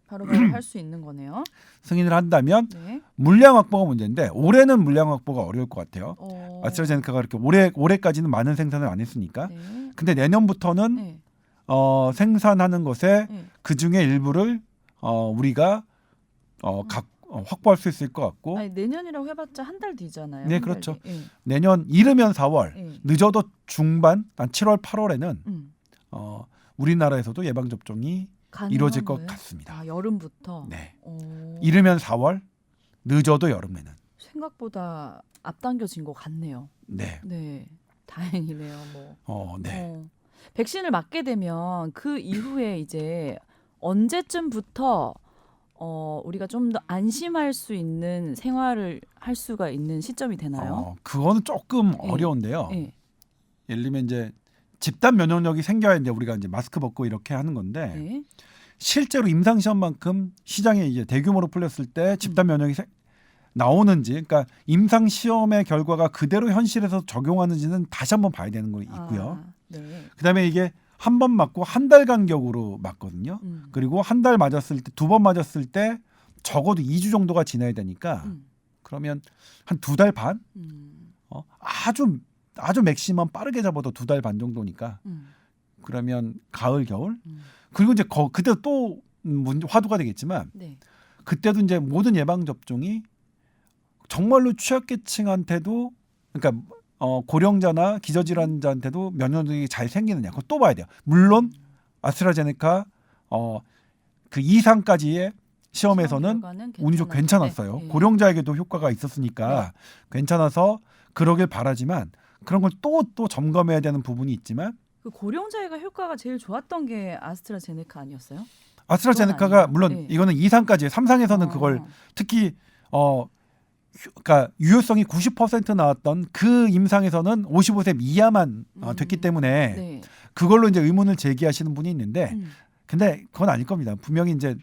바로바로 할 수 있는 거네요. 승인을 한다면 네. 물량 확보가 문제인데 올해는 물량 확보가 어려울 것 같아요. 아스트라제네카가 그렇게 올해까지는 많은 생산을 안 했으니까. 네. 근데 내년부터는 네. 생산하는 것에 네. 그 중에 일부를 우리가 확보할 수 있을 것 같고. 아니, 내년이라고 해봤자 한 달 뒤잖아요. 네, 한 달 그렇죠. 뒤. 예. 내년 이르면 4월, 예. 늦어도 중반, 한 7월, 8월에는 우리나라에서도 예방 접종이 이루어질 것 거예요? 같습니다. 아, 여름부터. 네. 이르면 4월, 늦어도 여름에는. 생각보다 앞당겨진 것 같네요. 네. 네, 다행이네요. 뭐. 네. 백신을 맞게 되면 그 이후에 이제 언제쯤부터 우리가 좀 더 안심할 수 있는 생활을 할 수가 있는 시점이 되나요? 그거는 조금 예. 어려운데요. 예. 예를 들면 이제 집단 면역력이 생겨야 이제 우리가 이제 마스크 벗고 이렇게 하는 건데 네. 실제로 임상 시험만큼 시장에 이제 대규모로 풀렸을 때 집단 면역이 나오는지, 그러니까 임상 시험의 결과가 그대로 현실에서 적용하는지는 다시 한번 봐야 되는 거 있고요. 네. 그다음에 이게 한 번 맞고 한 달 간격으로 맞거든요. 그리고 한 달 맞았을 때, 2번 맞았을 때 적어도 2주 정도가 지나야 되니까 그러면 한 2달 반? 아주 맥시멈 빠르게 잡아도 2달 반 정도니까 그러면 가을 겨울 그리고 이제 그때 또 화두가 되겠지만 네. 그때도 이제 모든 예방 접종이 정말로 취약계층한테도 그러니까 고령자나 기저질환자한테도 면역력이 잘 생기느냐 그거 또 봐야 돼요. 물론 아스트라제네카 그 이상까지의 시험에서는 운이 좀 괜찮았어요. 네. 고령자에게도 효과가 있었으니까 괜찮아서 그러길 바라지만 그런 걸 또 점검해야 되는 부분이 있지만 그 고령자애가 효과가 제일 좋았던 게 아스트라제네카 아니었어요? 아스트라제네카가 아니에요. 물론 네. 이거는 2상까지예요. 3상에서는 그걸 특히 그러니까 유효성이 90% 나왔던 그 임상에서는 55세 이하만 됐기 때문에 네. 그걸로 이제 의문을 제기하시는 분이 있는데 근데 그건 아닐 겁니다. 분명히 이제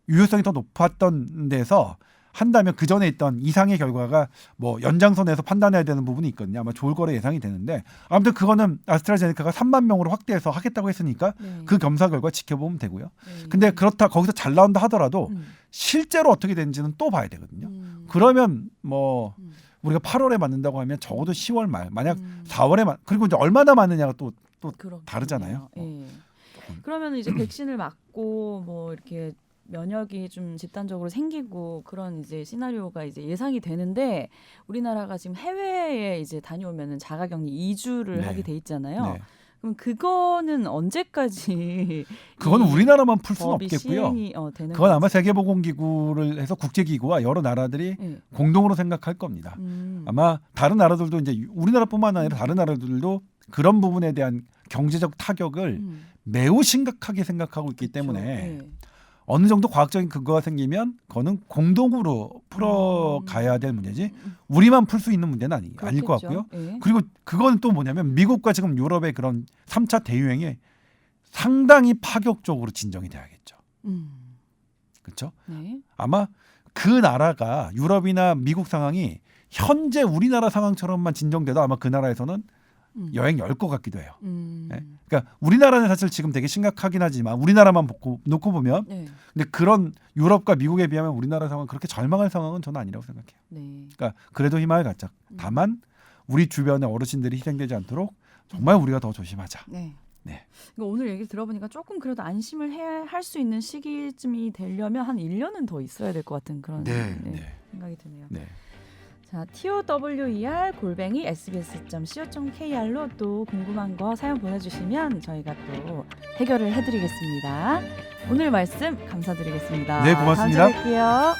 유효성이 더 높았던 데서 한다면 그 전에 있던 이상의 결과가 뭐 연장선에서 판단해야 되는 부분이 있거든요. 아마 좋을 거로 예상이 되는데 아무튼 그거는 아스트라제네카가 3만 명으로 확대해서 하겠다고 했으니까 네. 그 겸사 결과 지켜보면 되고요. 네. 근데 그렇다 거기서 잘 나온다 하더라도 실제로 어떻게 되는지는 또 봐야 되거든요. 그러면 뭐 우리가 8월에 맞는다고 하면 적어도 10월 말, 만약 4월에 그리고 이제 얼마나 맞느냐가 또 다르잖아요. 예. 그러면 이제 백신을 맞고 뭐 이렇게 면역이 좀 집단적으로 생기고 그런 이제 시나리오가 이제 예상이 되는데 우리나라가 지금 해외에 이제 다녀오면은 자가격리 2주를 네. 하게 돼 있잖아요. 네. 그럼 그거는 언제까지 그거는 우리나라만 풀 수는 법이 없겠고요. 시행이 되는 그건 아마 건지. 세계보건기구를 해서 국제기구와 여러 나라들이 예. 공동으로 생각할 겁니다. 아마 다른 나라들도 이제 우리나라뿐만 아니라 다른 나라들도 그런 부분에 대한 경제적 타격을 매우 심각하게 생각하고 있기 때문에 예. 어느 정도 과학적인 근거가 생기면 그거는 공동으로 풀어가야 될 문제지 우리만 풀 수 있는 문제는 아닐 것 같고요. 예. 그리고 그건 또 뭐냐면 미국과 지금 유럽의 그런 3차 대유행이 상당히 파격적으로 진정이 돼야겠죠. 그렇죠? 네. 아마 그 나라가 유럽이나 미국 상황이 현재 우리나라 상황처럼만 진정돼도 아마 그 나라에서는 여행 열 것 같기도 해요. 네? 그러니까 우리나라는 사실 지금 되게 심각하긴 하지만 우리나라만 놓고 보면 네. 근데 그런 유럽과 미국에 비하면 우리나라 상황 그렇게 절망할 상황은 저는 아니라고 생각해요. 네. 그러니까 그래도 희망을 갖자. 다만 우리 주변의 어르신들이 희생되지 않도록 정말 우리가 더 조심하자. 네. 네. 그러니까 오늘 얘기 들어보니까 조금 그래도 안심을 할 수 있는 시기쯤이 되려면 한 1년은 더 있어야 될 것 같은 그런 생각이 드네요. 네. 자, tower@sbs.co.kr로 또 궁금한 거 사연 보내주시면 저희가 또 해결을 해드리겠습니다. 오늘 말씀 감사드리겠습니다. 네, 고맙습니다. 다음 주에 뵐게요.